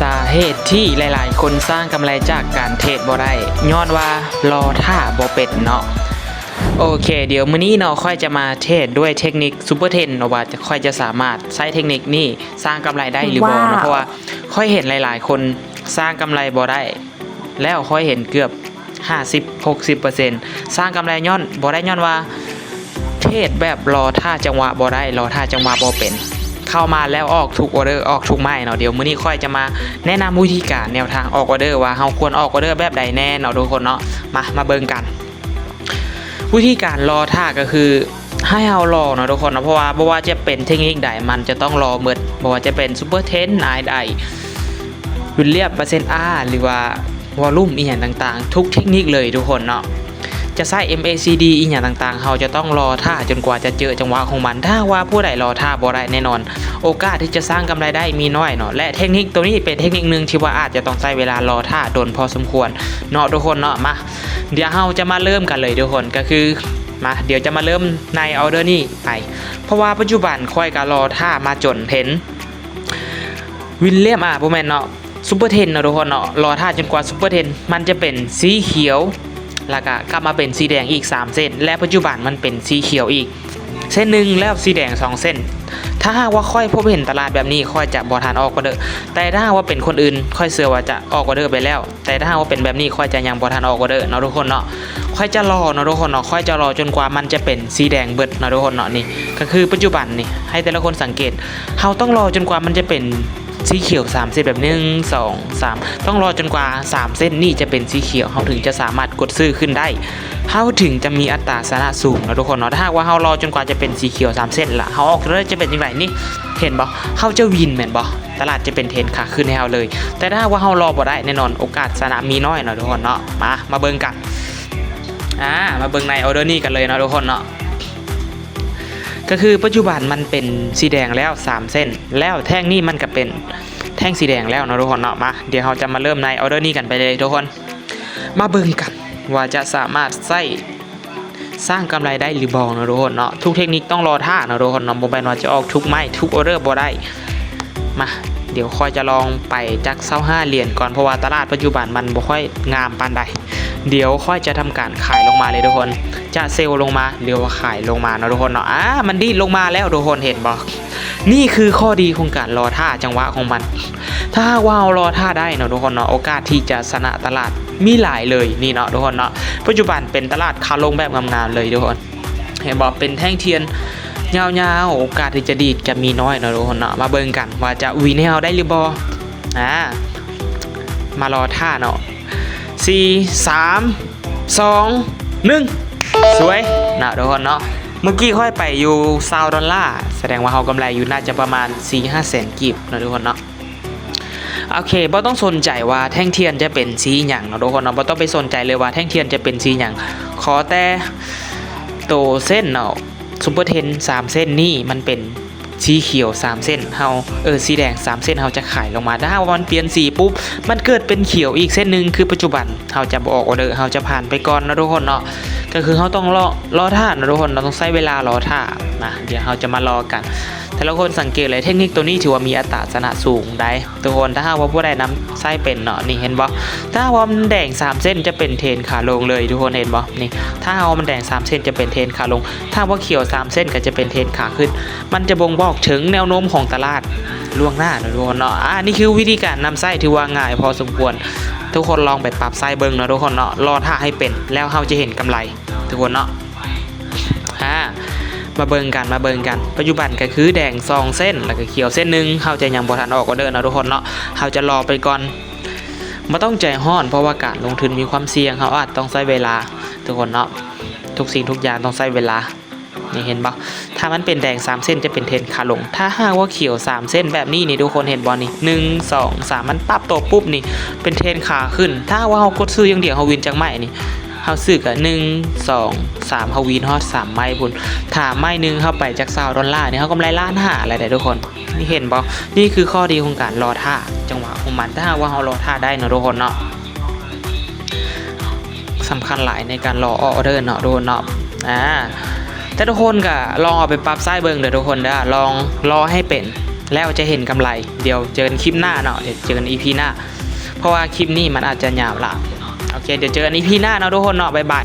สาเหตุที่หลายๆคนสร้างกำไรจากการเทรดบ่ได้ย้อนว่ารอท่าบ่เป็นเนาะโอเคเดี๋ยวมื้อนี้เนาะค่อยจะมาเทรดด้วยเทคนิคซูเปอร์เทรดเนาะว่าจะค่อยจะสามารถใช้เทคนิคนี้สร้างกำไรได้หรือบ่เนาะเพราะว่าค่อยเห็นหลายๆคนสร้างกำไรบ่ได้แล้วค่อยเห็นเกือบ50-60%สร้างกำไรย้อนบ่ได้ย้อนว่าเทรดแบบรอท่าจังหวะบ่ได้รอท่าจังหวะบ่เป็นเข้ามาแล้วออกทุกออเดอร์ออกทุกไม้เนาะเดี๋ยวมื้อนี้ค่อยจะมาแนะนำวิธีการแนวทางออกออเดอร์ว่าเฮาควรออกออเดอร์แบบใดแน่เนาะทุกคนเนาะมาเบิ่งกันวิธีการรอท่าก็คือให้เฮารอเนาะทุกคนเนาะเพราะว่าจะเป็นเทคนิคใดมันจะต้องรอหมดบ่ว่าจะเป็นซุปเปอร์เทนไอไดวิลเลียมเปอร์เซ็นต์ R หรือว่าวอลลุ่มอีหยังต่างๆทุกเทคนิคเลยทุกคนเนาะจะใช้ MACD อีหยังต่างๆเราจะต้องรอท่าจนกว่าจะเจอจังหวะของมันถ้าว่าผู้ใดรอท่าบ่ได้แน่นอนโอกาสที่จะสร้างกำไรได้มีน้อยเนาะและเทคนิคตัวนี้เป็นเทคนิคนึงที่ว่าอาจจะต้องใช้เวลารอท่าโดนพอสมควรเนาะทุกคนเนาะมาเดี๋ยวเราจะมาเริ่มกันเลยทุกคนก็คือมาเดี๋ยวจะมาเริ่มในออเดอร์นี้ไปเพราะว่าปัจจุบันค่อยก็รอท่ามาจนเห็นวิลเลียมบ่แม่นเนาะซุปเปอร์เทนเนาะทุกคนเนาะรอท่าจนกว่าซุปเปอร์เทนมันจะเป็นสีเขียวแล้วก็กลับมาเป็นสีแดงอีก3เส้นและปัจจุบันมันเป็นสีเขียวอีกเส้นหนึ่งแล้วสีแดง2เส้นถ้าหากว่าค่อยพบเห็นตลาดแบบนี้ค่อยจะบ่ทันออกออเดอร์แต่ถ้าว่าเป็นคนอื่นค่อยเชื่อว่าจะออกออเดอร์ไปแล้วแต่ถ้าว่าเป็นแบบนี้ค่อยจะยังบ่ทันออกออเดอร์เนาะทุกคนเนาะค่อยจะรอเนาะทุกคนเนาะค่อยจะรอจนกว่ามันจะเป็นสีแดงเบิดเนาะทุกคนเนาะนี่ก็คือปัจจุบันนี่ให้แต่ละคนสังเกตเฮาต้องรอจนกว่ามันจะเป็นสีเขียว3เส้นแบบ1 2 3ต้องรอจนกว่า3เส้นนี่จะเป็นสีเขียวเฮาถึงจะสามารถกดซื้อขึ้นได้เฮาถึงจะมีอัตราชนะสูงนะทุกคนเนาะถ้าหากว่าเฮารอจนกว่าจะเป็นสีเขียว3เส้นล่ะเฮาออกเลยจะเป็นจังไดนี่เห็นบ่เฮาจะวินแม่นบ่ตลาดจะเป็นเทรนขาขึ้นให้เฮาเลยแต่ถ้าหากว่าเฮารอบ่ได้แน่นอนโอกาสชนะมีน้อยเนาะทุกคนเนาะมาเบิ่งกันมาเบิ่งในออเดอร์นี้กันเลยเนาะทุกคนเนาะก็คือปัจจุบันมันเป็นสีแดงแล้ว3เส้นแล้วแท่งนี้มันก็เป็นแท่งสีแดงแล้วเนาะทุกคนเนาะมาเดี๋ยวเราจะมาเริ่มในออเดอร์นี้กันไปเลยทุกคนมาเบิ่งกันว่าจะสามารถสร้างกำไรได้หรือบ่เนาะทุกคนเนาะทุกเทคนิคต้องรอท่าเนาะทุกคนเนาะบ่แม่นว่าจะออกทุกไม้ทุกออเดอร์บ่ได้มาเดี๋ยวค่อยจะลองไปจัก25เหรียญก่อนเพราะว่าตลาดปัจจุบันมันบ่ค่อยงามปานใดเดี๋ยวค่อยจะทำการขายลงมาเลยทุกคนจะเซลล์ลงมาเดี๋ยวขายลงมาเนาะทุกคนเนาะมันดิ้นลงมาแล้วทุกคนเห็นบ่นี่คือข้อดีของการรอท่าจังหวะของมันถ้าว่ารอท่าได้เนาะทุกคนเนาะโอกาสที่จะชนะตลาดมีหลายเลยนี่เนาะทุกคนเนาะปัจจุบันเป็นตลาดขาลงแบบงามๆเลยทุกคนเห็นบ่เป็นแท่งเทียนยาวๆโอกาสที่จะดีดจะมีน้อยเนาะทุกคนเนาะมาเบิ่งกันว่าจะวินให้เราได้หรือบ่มารอท่าเนาะ4 3 2 1สวยนะทุกคนเนาะเมื่อกี้ค่อยไปอยู่$20แสดงว่าเรากำไรอยู่น่าจะประมาณ 4-5 แสนกีบนะทุกคนเนาะโอเคบ่ต้องสนใจว่าแท่งเทียนจะเป็นสีหยังเนาะทุกคนเนาะบ่ต้องไปสนใจเลยว่าแท่งเทียนจะเป็นสีหยังขอแต่โตเส้นเนาะซุปเปอร์เทน3เส้นนี่มันเป็นสีเขียว3เส้นเฮาสีแดง3เส้นเฮาจะขายลงมาถ้าว่ามันเปลี่ยนสีปุ๊บมันเกิดเป็นเขียวอีกเส้นนึงคือปัจจุบันเฮาจะบ่ออกออเดอร์เฮาจะผ่านไปก่อนนะทุกคนเนาะก็คือเฮาต้องรอท่านะทุกคนเราต้องใช้เวลารอท่าเดี๋ยวเฮาจะมารอกันแต่ละคนสังเกตเลยเทคนิคตัวนี้ถือว่ามีอัตราชนะสูงได้ทุกคนถ้าหากว่าผู้ใดนำไส้เป็นเนาะนี่เห็นบ่ถ้าว่ามันแดง3เส้นจะเป็นเทรนขาลงเลยทุกคนเห็นบ่นี่ถ้าว่ามันแดง3เส้นจะเป็นเทรนขาลงถ้าว่าเขียว3เส้นก็จะเป็นเทรนขาขึ้นมันจะบ่งบอกถึงแนวโน้มของตลาดล่วงหน้านะทุกคนเนาะนี่คือวิธีการนำไส้ถือว่าง่ายพอสมควรทุกคนลองไปปรับไส้เบิ่งนะทุกคนเนาะรอท่าให้เป็นแล้วเฮาจะเห็นกำไรทุกคนเนาะมาเบิ่งกันปัจจุบันก็คือแดง2เส้นแล้วก็เขียวเส้นนึงเฮาจะยังบ่ทันออกออเดอร์นะทุกคนเนาะเฮาจะรอไปก่อนบ่ต้องใจร้อนเพราะว่าการลงทุนมีความเสี่ยงเฮาอาจต้องใช้เวลาทุกคนเนาะทุกสิ่งทุกอย่างต้องใช้เวลานี่เห็นบ่ถ้ามันเป็นแดง3เส้นจะเป็นเทรนขาลงถ้าหากว่าเขียว3เส้นแบบนี้นี่ทุกคนเห็นบ่นี่1 2 3มันปรับตัวปุ๊บนี่เป็นเทรนขาขึ้นถ้าว่าเฮากดซื้ออย่างเดียวเฮาวินจังไม้นี่เฮาซื้อก็1 2 3เฮาวินฮอด3ไม้พุ่นถ้าไม้นึงเฮาไปจาก$20นี่เฮากำไร1.5 อะไรได้ทุกคนนี่เห็นบ่นี่คือข้อดีของการรอท่าจังหวะของมันถ้าว่าเฮารอท่าได้เนาะทุกคนเนาะสำคัญหลายในการรอออเดอร์เนาะทุกคนเนาะแต่ทุกคนก็ลองเอาไปปรับไส้เบิ่งเด้อทุกคนเด้อลองรอให้เป็น แล้วจะเห็นกำไรเดี๋ยวเจอกันคลิปหน้าเนาะเดี๋ยวเจอกัน EP หน้าเพราะว่าคลิปนี้มันอาจจะยาวละโอเคเดี๋ยวเจอกัน EP หน้าเนาะทุกคนเนาะบ๊ายบาย